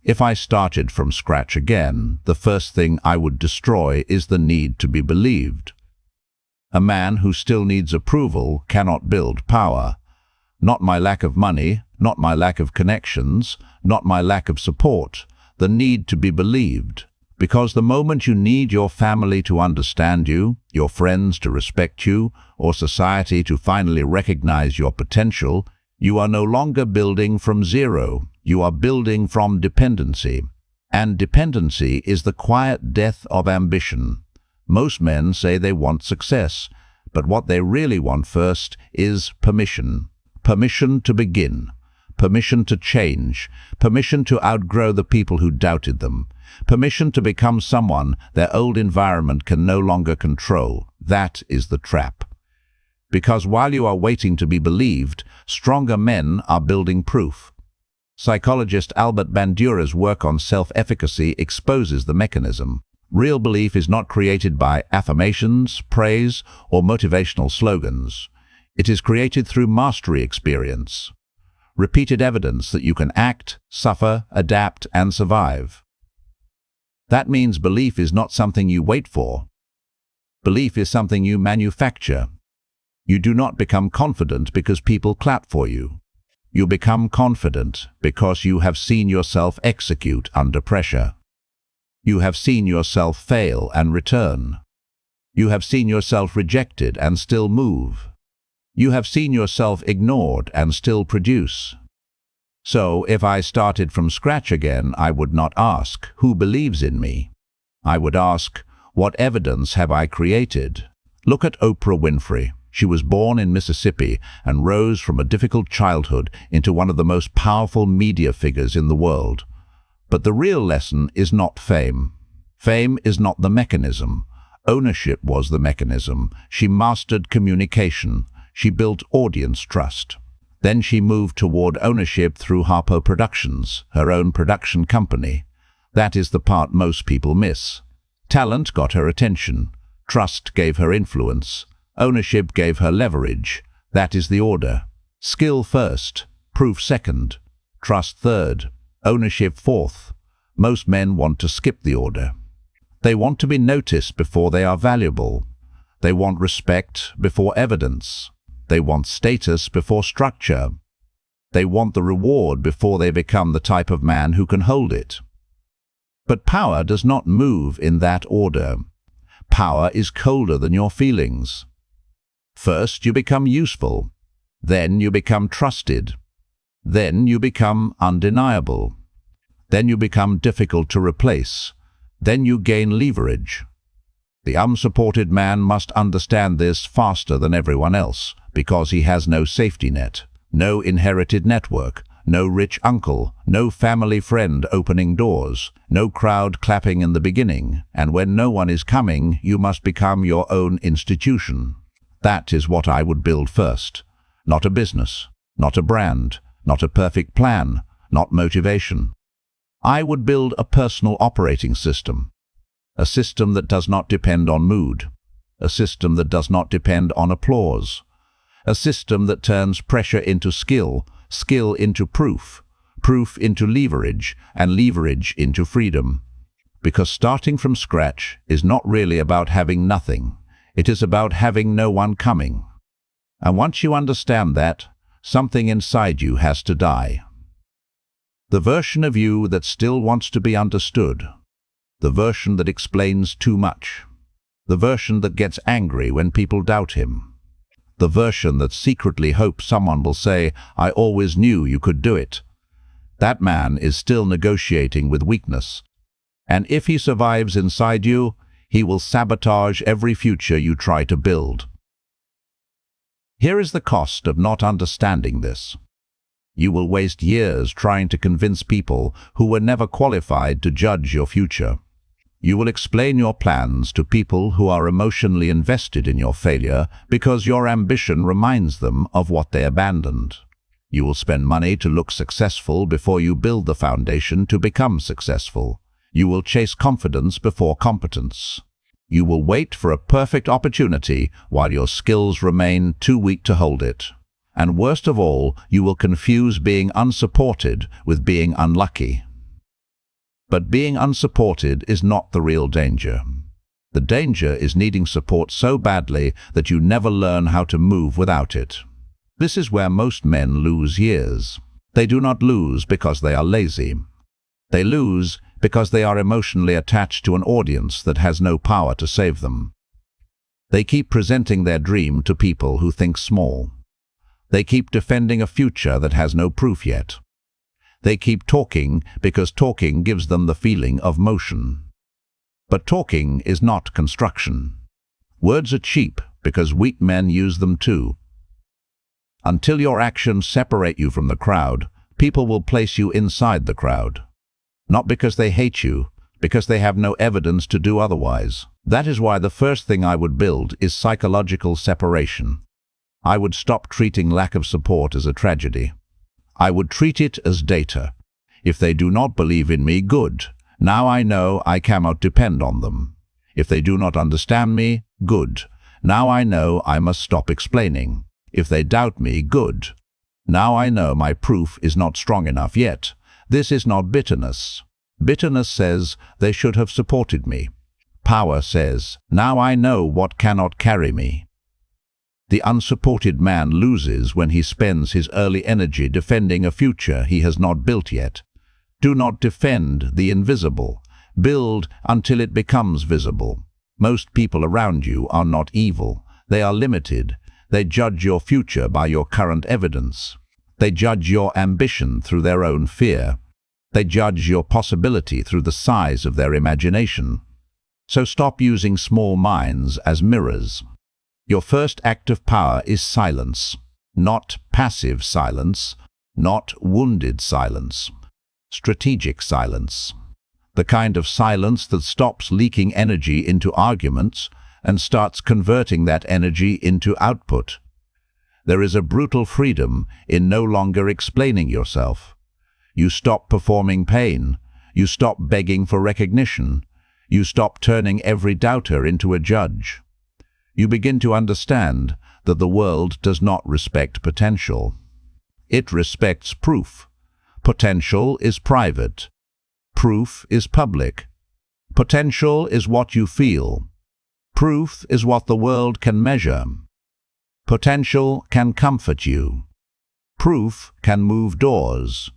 If I started from scratch again, the first thing I would destroy is the need to be believed. A man who still needs approval cannot build power. Not my lack of money, not my lack of connections, not my lack of support, the need to be believed. Because the moment you need your family to understand you, your friends to respect you, or society to finally recognize your potential, you are no longer building from zero, you are building from dependency. And dependency is the quiet death of ambition. Most men say they want success, but what they really want first is permission. Permission to begin, permission to change, permission to outgrow the people who doubted them, permission to become someone their old environment can no longer control. That is the trap. Because while you are waiting to be believed, stronger men are building proof. Psychologist Albert Bandura's work on self-efficacy exposes the mechanism. Real belief is not created by affirmations, praise, or motivational slogans. It is created through mastery experience. Repeated evidence that you can act, suffer, adapt, and survive. That means belief is not something you wait for. Belief is something you manufacture. You do not become confident because people clap for you. You become confident because you have seen yourself execute under pressure. You have seen yourself fail and return. You have seen yourself rejected and still move. You have seen yourself ignored and still produce. So, if I started from scratch again, I would not ask, who believes in me? I would ask, what evidence have I created? Look at Oprah Winfrey. She was born in Mississippi and rose from a difficult childhood into one of the most powerful media figures in the world. But the real lesson is not fame. Fame is not the mechanism. Ownership was the mechanism. She mastered communication. She built audience trust. Then she moved toward ownership through Harpo Productions, her own production company. That is the part most people miss. Talent got her attention. Trust gave her influence. Ownership gave her leverage. That is the order. Skill first, proof second, trust third, ownership fourth. Most men want to skip the order. They want to be noticed before they are valuable. They want respect before evidence. They want status before structure. They want the reward before they become the type of man who can hold it. But power does not move in that order. Power is colder than your feelings. First, you become useful. Then you become trusted. Then you become undeniable. Then you become difficult to replace. Then you gain leverage. The unsupported man must understand this faster than everyone else, because he has no safety net, no inherited network, no rich uncle, no family friend opening doors, no crowd clapping in the beginning, and when no one is coming, you must become your own institution. That is what I would build first. Not a business, not a brand, not a perfect plan, not motivation. I would build a personal operating system. A system that does not depend on mood. A system that does not depend on applause. A system that turns pressure into skill, skill into proof, proof into leverage, and leverage into freedom. Because starting from scratch is not really about having nothing. It is about having no one coming. And once you understand that, something inside you has to die. The version of you that still wants to be understood. The version that explains too much. The version that gets angry when people doubt him. The version that secretly hopes someone will say, "I always knew you could do it." That man is still negotiating with weakness. And if he survives inside you, he will sabotage every future you try to build. Here is the cost of not understanding this. You will waste years trying to convince people who were never qualified to judge your future. You will explain your plans to people who are emotionally invested in your failure because your ambition reminds them of what they abandoned. You will spend money to look successful before you build the foundation to become successful. You will chase confidence before competence. You will wait for a perfect opportunity while your skills remain too weak to hold it. And worst of all, you will confuse being unsupported with being unlucky. But being unsupported is not the real danger. The danger is needing support so badly that you never learn how to move without it. This is where most men lose years. They do not lose because they are lazy. They lose because they are emotionally attached to an audience that has no power to save them. They keep presenting their dream to people who think small. They keep defending a future that has no proof yet. They keep talking because talking gives them the feeling of motion. But talking is not construction. Words are cheap because weak men use them too. Until your actions separate you from the crowd, people will place you inside the crowd. Not because they hate you, because they have no evidence to do otherwise. That is why the first thing I would build is psychological separation. I would stop treating lack of support as a tragedy. I would treat it as data. If they do not believe in me, good. Now I know I cannot depend on them. If they do not understand me, good. Now I know I must stop explaining. If they doubt me, good. Now I know my proof is not strong enough yet. This is not bitterness. Bitterness says they should have supported me. Power says, now I know what cannot carry me. The unsupported man loses when he spends his early energy defending a future he has not built yet. Do not defend the invisible. Build until it becomes visible. Most people around you are not evil. They are limited. They judge your future by your current evidence. They judge your ambition through their own fear. They judge your possibility through the size of their imagination. So stop using small minds as mirrors. Your first act of power is silence. Not passive silence, not wounded silence. Strategic silence. The kind of silence that stops leaking energy into arguments and starts converting that energy into output. There is a brutal freedom in no longer explaining yourself. You stop performing pain. You stop begging for recognition. You stop turning every doubter into a judge. You begin to understand that the world does not respect potential. It respects proof. Potential is private. Proof is public. Potential is what you feel. Proof is what the world can measure. Potential can comfort you. Proof can move doors.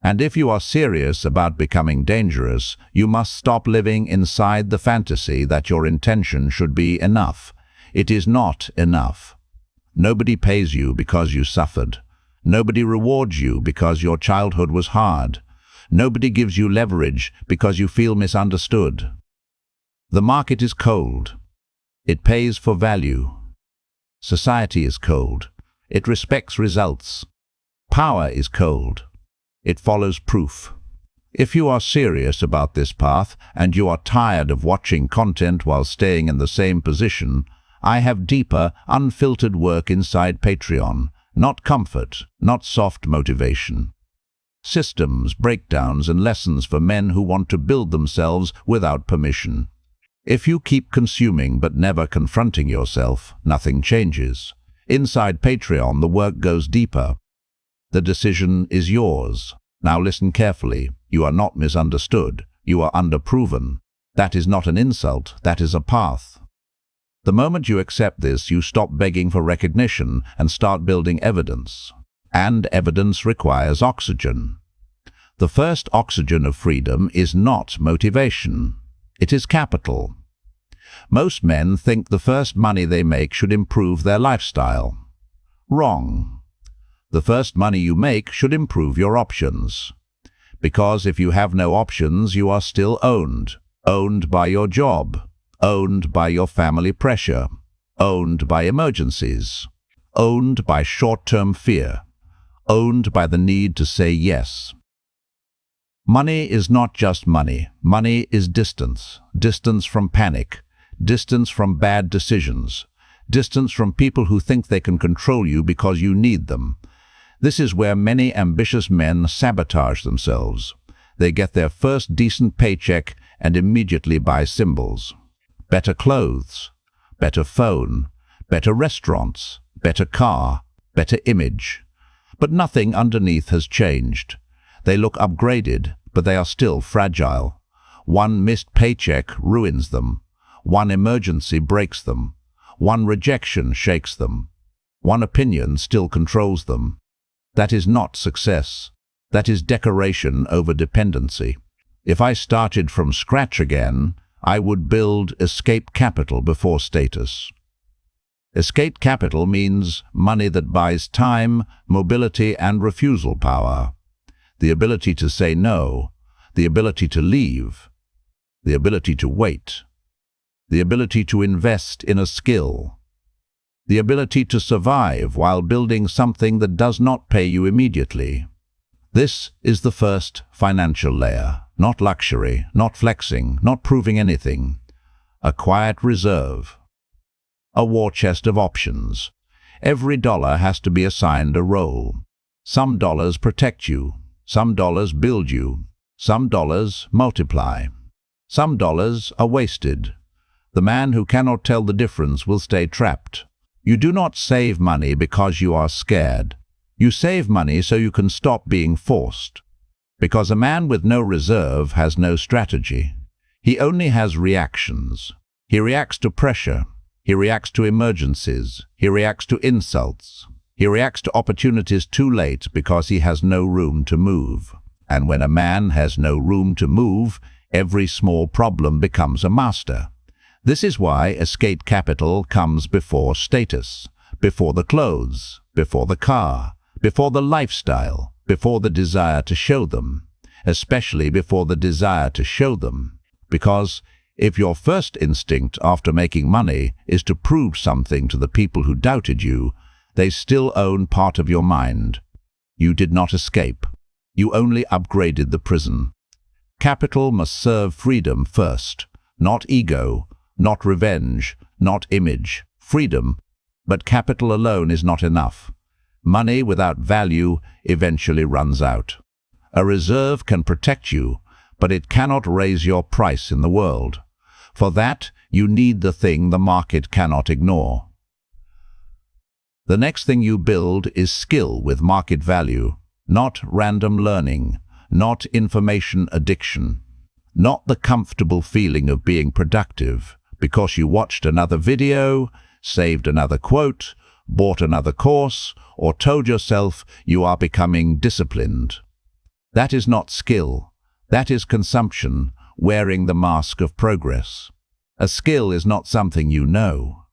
And if you are serious about becoming dangerous, you must stop living inside the fantasy that your intention should be enough. It is not enough. Nobody pays you because you suffered. Nobody rewards you because your childhood was hard. Nobody gives you leverage because you feel misunderstood. The market is cold. It pays for value. Society is cold. It respects results. Power is cold. It follows proof. If you are serious about this path and you are tired of watching content while staying in the same position, I have deeper, unfiltered work inside Patreon. Not comfort, not soft motivation. Systems, breakdowns, and lessons for men who want to build themselves without permission. If you keep consuming but never confronting yourself, nothing changes. Inside Patreon, the work goes deeper. The decision is yours. Now listen carefully. You are not misunderstood. You are underproven. That is not an insult. That is a path. The moment you accept this, you stop begging for recognition and start building evidence. And evidence requires oxygen. The first oxygen of freedom is not motivation. It is capital. Most men think the first money they make should improve their lifestyle. Wrong. The first money you make should improve your options. Because if you have no options, you are still owned. Owned by your job. Owned by your family pressure. Owned by emergencies. Owned by short-term fear. Owned by the need to say yes. Money is not just money. Money is distance. Distance from panic. Distance from bad decisions. Distance from people who think they can control you because you need them. This is where many ambitious men sabotage themselves. They get their first decent paycheck and immediately buy symbols. Better clothes, better phone, better restaurants, better car, better image. But nothing underneath has changed. They look upgraded, but they are still fragile. One missed paycheck ruins them. One emergency breaks them. One rejection shakes them. One opinion still controls them. That is not success. That is decoration over dependency. If I started from scratch again, I would build escape capital before status. Escape capital means money that buys time, mobility, and refusal power. The ability to say no, the ability to leave, the ability to wait, the ability to invest in a skill, the ability to survive while building something that does not pay you immediately. This is the first financial layer, not luxury, not flexing, not proving anything. A quiet reserve. A war chest of options. Every dollar has to be assigned a role. Some dollars protect you. Some dollars build you. Some dollars multiply. Some dollars are wasted. The man who cannot tell the difference will stay trapped. You do not save money because you are scared. You save money so you can stop being forced. Because a man with no reserve has no strategy. He only has reactions. He reacts to pressure. He reacts to emergencies. He reacts to insults. He reacts to opportunities too late because he has no room to move. And when a man has no room to move, every small problem becomes a master. This is why escape capital comes before status, before the clothes, before the car, before the lifestyle, before the desire to show them, especially before the desire to show them. Because if your first instinct after making money is to prove something to the people who doubted you, they still own part of your mind. You did not escape. You only upgraded the prison. Capital must serve freedom first, not ego, not revenge, not image, freedom. But capital alone is not enough. Money without value eventually runs out. A reserve can protect you, but it cannot raise your price in the world. For that, you need the thing the market cannot ignore. The next thing you build is skill with market value, not random learning, not information addiction, not the comfortable feeling of being productive because you watched another video, saved another quote, bought another course, or told yourself you are becoming disciplined. That is not skill. That is consumption, wearing the mask of progress. A skill is not something you know.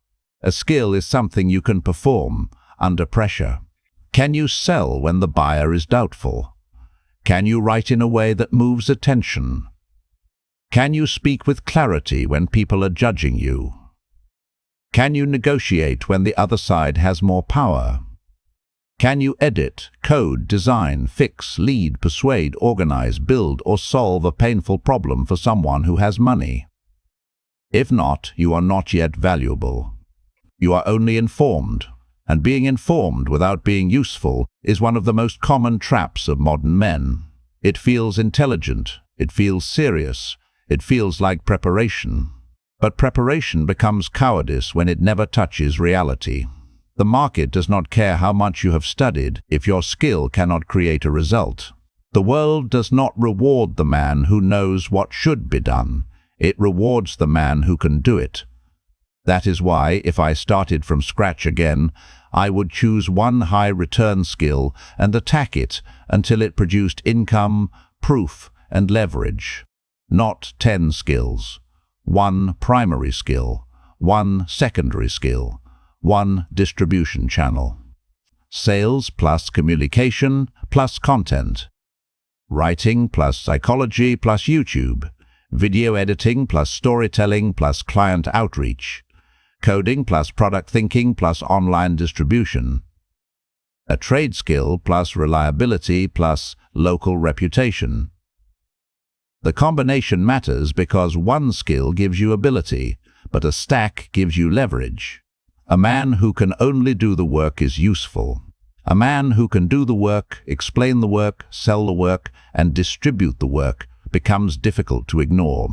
A skill is something you can perform under pressure. Can you sell when the buyer is doubtful? Can you write in a way that moves attention? Can you speak with clarity when people are judging you? Can you negotiate when the other side has more power? Can you edit, code, design, fix, lead, persuade, organize, build, or solve a painful problem for someone who has money? If not, you are not yet valuable. You are only informed, and being informed without being useful is one of the most common traps of modern men. It feels intelligent, it feels serious, it feels like preparation. But preparation becomes cowardice when it never touches reality. The market does not care how much you have studied if your skill cannot create a result. The world does not reward the man who knows what should be done. It rewards the man who can do it. That is why, if I started from scratch again, I would choose one high-return skill and attack it until it produced income, proof, and leverage. Not 10 skills. One primary skill, one secondary skill, one distribution channel. Sales plus communication plus content. Writing plus psychology plus YouTube. Video editing plus storytelling plus client outreach. Coding plus product thinking plus online distribution. A trade skill plus reliability plus local reputation. The combination matters because one skill gives you ability, but a stack gives you leverage. A man who can only do the work is useful. A man who can do the work, explain the work, sell the work, and distribute the work becomes difficult to ignore.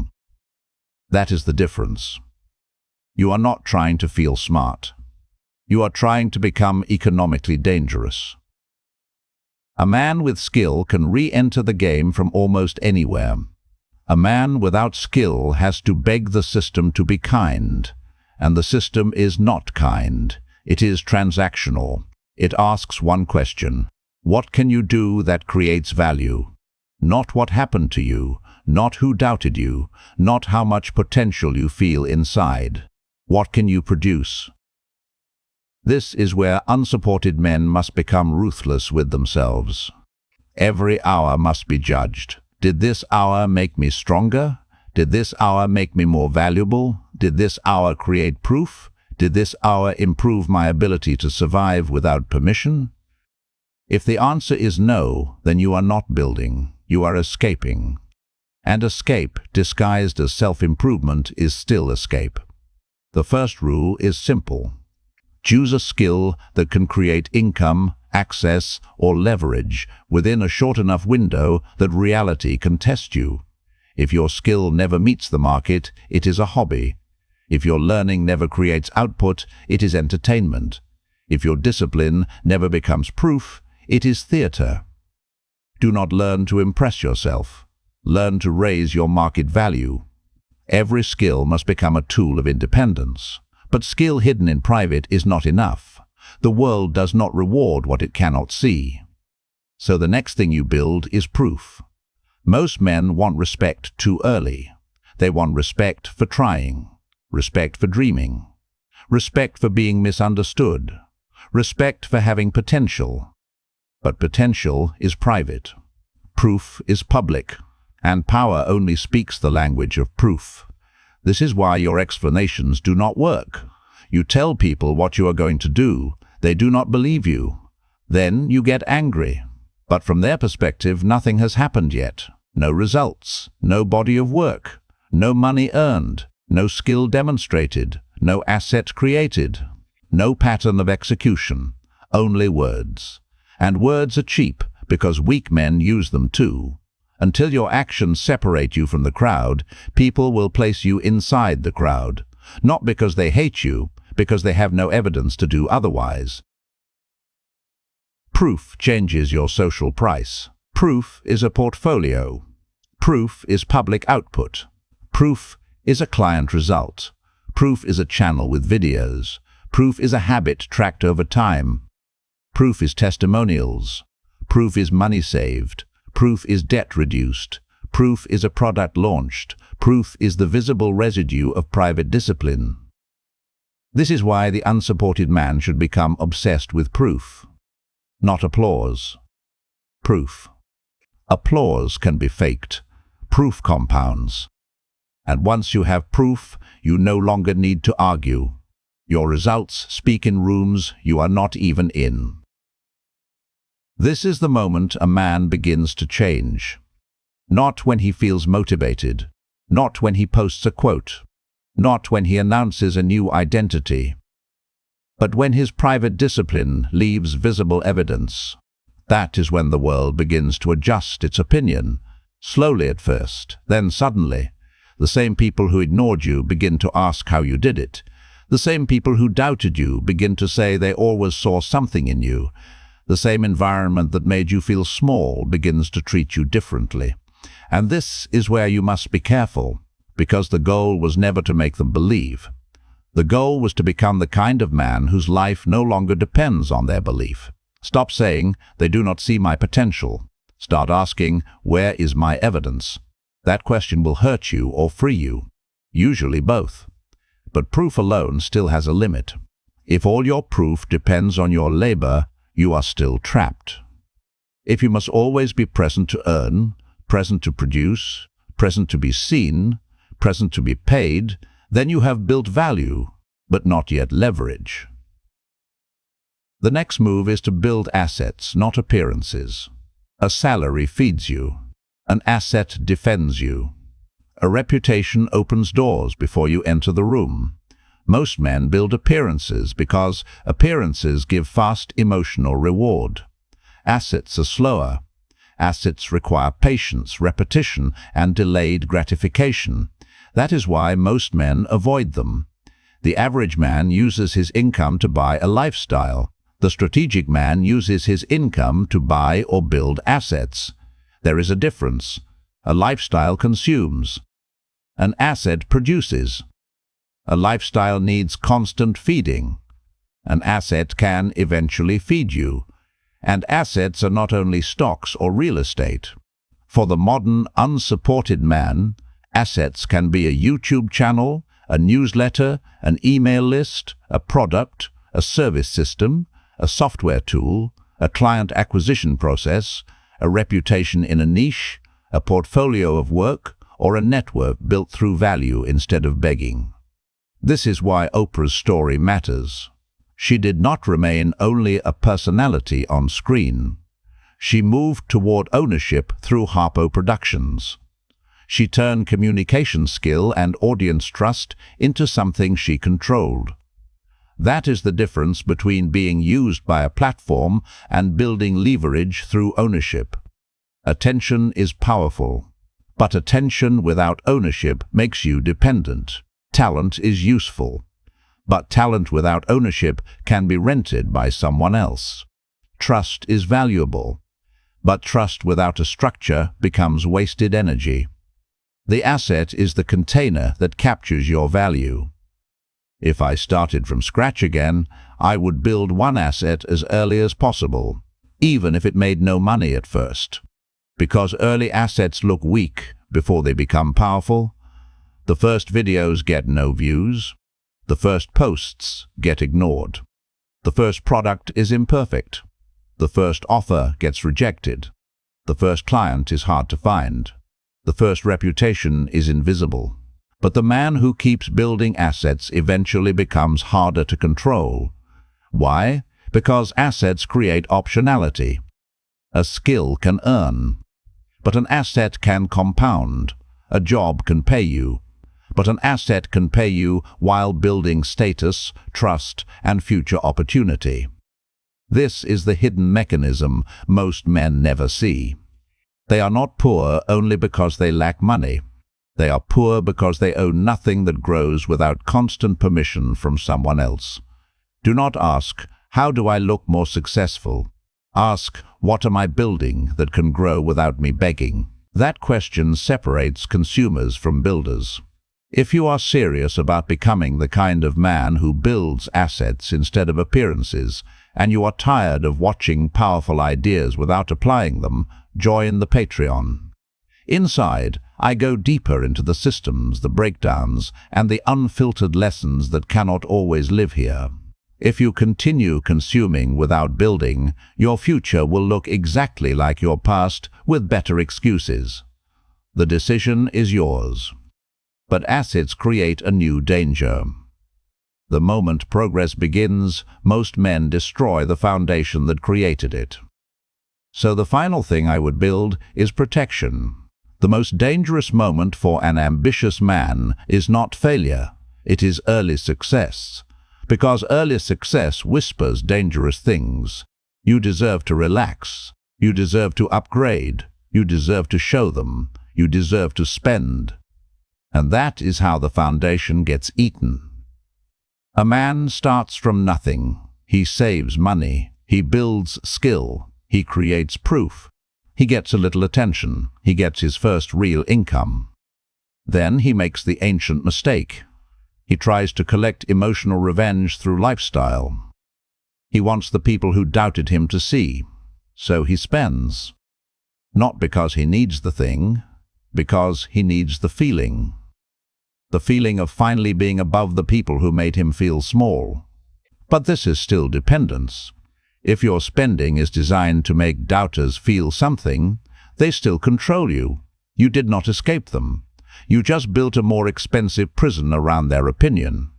That is the difference. You are not trying to feel smart. You are trying to become economically dangerous. A man with skill can re-enter the game from almost anywhere. A man without skill has to beg the system to be kind, and the system is not kind. It is transactional. It asks one question: what can you do that creates value? Not what happened to you, not who doubted you, not how much potential you feel inside. What can you produce? This is where unsupported men must become ruthless with themselves. Every hour must be judged. Did this hour make me stronger? Did this hour make me more valuable? Did this hour create proof? Did this hour improve my ability to survive without permission? If the answer is no, then you are not building, you are escaping. And escape, disguised as self-improvement, is still escape. The first rule is simple. Choose a skill that can create income, access, or leverage within a short enough window that reality can test you. If your skill never meets the market, it is a hobby. If your learning never creates output, it is entertainment. If your discipline never becomes proof, it is theater. Do not learn to impress yourself. Learn to raise your market value. Every skill must become a tool of independence. But skill hidden in private is not enough. The world does not reward what it cannot see. So the next thing you build is proof. Most men want respect too early. They want respect for trying, respect for dreaming, respect for being misunderstood, respect for having potential. But potential is private. Proof is public, and power only speaks the language of proof. This is why your explanations do not work. You tell people what you are going to do. They do not believe you. Then you get angry. But from their perspective, nothing has happened yet. No results, no body of work, no money earned, no skill demonstrated, no asset created, no pattern of execution, only words. And words are cheap because weak men use them too. Until your actions separate you from the crowd, people will place you inside the crowd, not because they hate you, because they have no evidence to do otherwise. Proof changes your social price. Proof is a portfolio. Proof is public output. Proof is a client result. Proof is a channel with videos. Proof is a habit tracked over time. Proof is testimonials. Proof is money saved. Proof is debt reduced. Proof is a product launched. Proof is the visible residue of private discipline. This is why the unsupported man should become obsessed with proof, not applause. Proof. Applause can be faked. Proof compounds. And once you have proof, you no longer need to argue. Your results speak in rooms you are not even in. This is the moment a man begins to change. Not when he feels motivated, not when he posts a quote, not when he announces a new identity, but when his private discipline leaves visible evidence. That is when the world begins to adjust its opinion, slowly at first, then suddenly. The same people who ignored you begin to ask how you did it. The same people who doubted you begin to say they always saw something in you. The same environment that made you feel small begins to treat you differently. And this is where you must be careful, because the goal was never to make them believe. The goal was to become the kind of man whose life no longer depends on their belief. Stop saying, "They do not see my potential." Start asking, "Where is my evidence?" That question will hurt you or free you, usually both. But proof alone still has a limit. If all your proof depends on your labor, you are still trapped. If you must always be present to earn, present to produce, present to be seen, present to be paid, then you have built value, but not yet leverage. The next move is to build assets, not appearances. A salary feeds you. An asset defends you. A reputation opens doors before you enter the room. Most men build appearances because appearances give fast emotional reward. Assets are slower. Assets require patience, repetition, and delayed gratification. That is why most men avoid them. The average man uses his income to buy a lifestyle. The strategic man uses his income to buy or build assets. There is a difference. A lifestyle consumes. An asset produces. A lifestyle needs constant feeding. An asset can eventually feed you. And assets are not only stocks or real estate. For the modern, unsupported man, assets can be a YouTube channel, a newsletter, an email list, a product, a service system, a software tool, a client acquisition process, a reputation in a niche, a portfolio of work, or a network built through value instead of begging. This is why Oprah's story matters. She did not remain only a personality on screen. She moved toward ownership through Harpo Productions. She turned communication skill and audience trust into something she controlled. That is the difference between being used by a platform and building leverage through ownership. Attention is powerful, but attention without ownership makes you dependent. Talent is useful, but talent without ownership can be rented by someone else. Trust is valuable, but trust without a structure becomes wasted energy. The asset is the container that captures your value. If I started from scratch again, I would build one asset as early as possible, even if it made no money at first. Because early assets look weak before they become powerful. The first videos get no views. The first posts get ignored. The first product is imperfect. The first offer gets rejected. The first client is hard to find. The first reputation is invisible. But the man who keeps building assets eventually becomes harder to control. Why? Because assets create optionality. A skill can earn, but an asset can compound. A job can pay you, but an asset can pay you while building status, trust, and future opportunity. This is the hidden mechanism most men never see. They are not poor only because they lack money. They are poor because they own nothing that grows without constant permission from someone else. Do not ask, how do I look more successful? Ask, what am I building that can grow without me begging? That question separates consumers from builders. If you are serious about becoming the kind of man who builds assets instead of appearances, and you are tired of watching powerful ideas without applying them, join the Patreon. Inside, I go deeper into the systems, the breakdowns, and the unfiltered lessons that cannot always live here. If you continue consuming without building, your future will look exactly like your past with better excuses. The decision is yours. But assets create a new danger. The moment progress begins, most men destroy the foundation that created it. So the final thing I would build is protection. The most dangerous moment for an ambitious man is not failure, it is early success. Because early success whispers dangerous things. You deserve to relax. You deserve to upgrade. You deserve to show them. You deserve to spend. And that is how the foundation gets eaten. A man starts from nothing. He saves money. He builds skill. He creates proof. He gets a little attention. He gets his first real income. Then he makes the ancient mistake. He tries to collect emotional revenge through lifestyle. He wants the people who doubted him to see. So he spends. Not because he needs the thing, because he needs the feeling. The feeling of finally being above the people who made him feel small. But this is still dependence. If your spending is designed to make doubters feel something, they still control you. You did not escape them. You just built a more expensive prison around their opinion.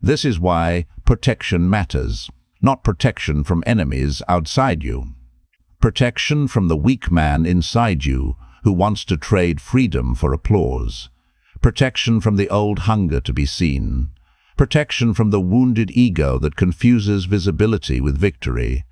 This is why protection matters, not protection from enemies outside you. Protection from the weak man inside you who wants to trade freedom for applause. Protection from the old hunger to be seen. Protection from the wounded ego that confuses visibility with victory.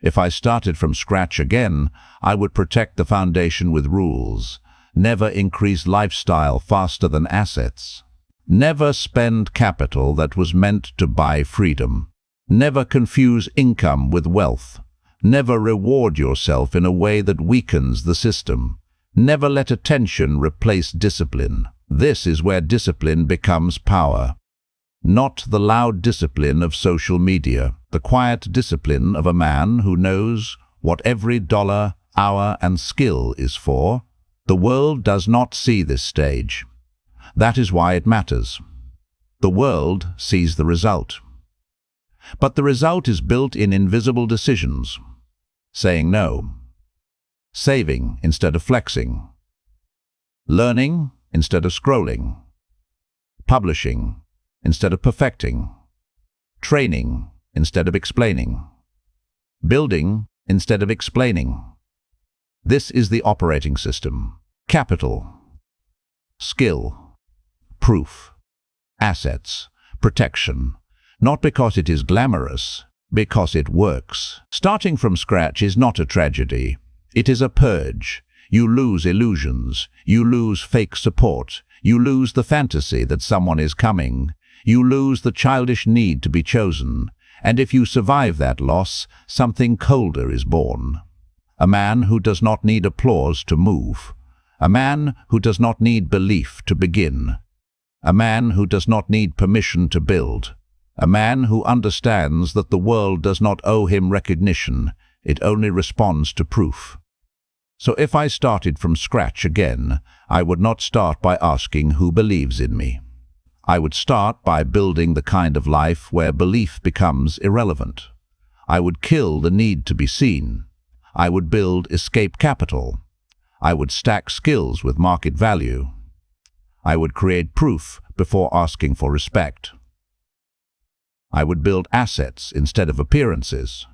If I started from scratch again, I would protect the foundation with rules. Never increase lifestyle faster than assets. Never spend capital that was meant to buy freedom. Never confuse income with wealth. Never reward yourself in a way that weakens the system. Never let attention replace discipline. This is where discipline becomes power. Not the loud discipline of social media, the quiet discipline of a man who knows what every dollar, hour, and skill is for. The world does not see this stage. That is why it matters. The world sees the result. But the result is built in invisible decisions. Saying no. Saving instead of flexing. Learning instead of scrolling. Publishing instead of perfecting. Training instead of explaining. Building instead of explaining. This is the operating system. Capital. Skill. Proof. Assets. Protection. Not because it is glamorous, because it works. Starting from scratch is not a tragedy. It is a purge. You lose illusions. You lose fake support. You lose the fantasy that someone is coming. You lose the childish need to be chosen. And if you survive that loss, something colder is born. A man who does not need applause to move. A man who does not need belief to begin. A man who does not need permission to build. A man who understands that the world does not owe him recognition, it only responds to proof. So if I started from scratch again, I would not start by asking who believes in me. I would start by building the kind of life where belief becomes irrelevant. I would kill the need to be seen. I would build escape capital. I would stack skills with market value. I would create proof before asking for respect. I would build assets instead of appearances.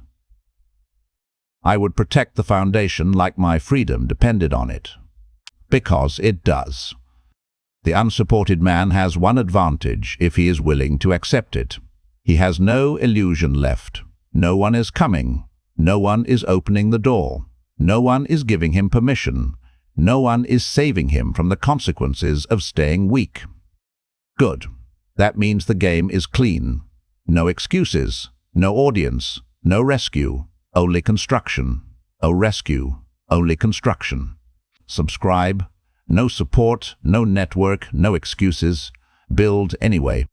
I would protect the foundation like my freedom depended on it. Because it does. The unsupported man has one advantage if he is willing to accept it. He has no illusion left. No one is coming. No one is opening the door. No one is giving him permission. No one is saving him from the consequences of staying weak. Good. That means the game is clean. No excuses, no audience, no rescue, only construction. No rescue, only construction. Subscribe. No support, no network, no excuses. Build anyway.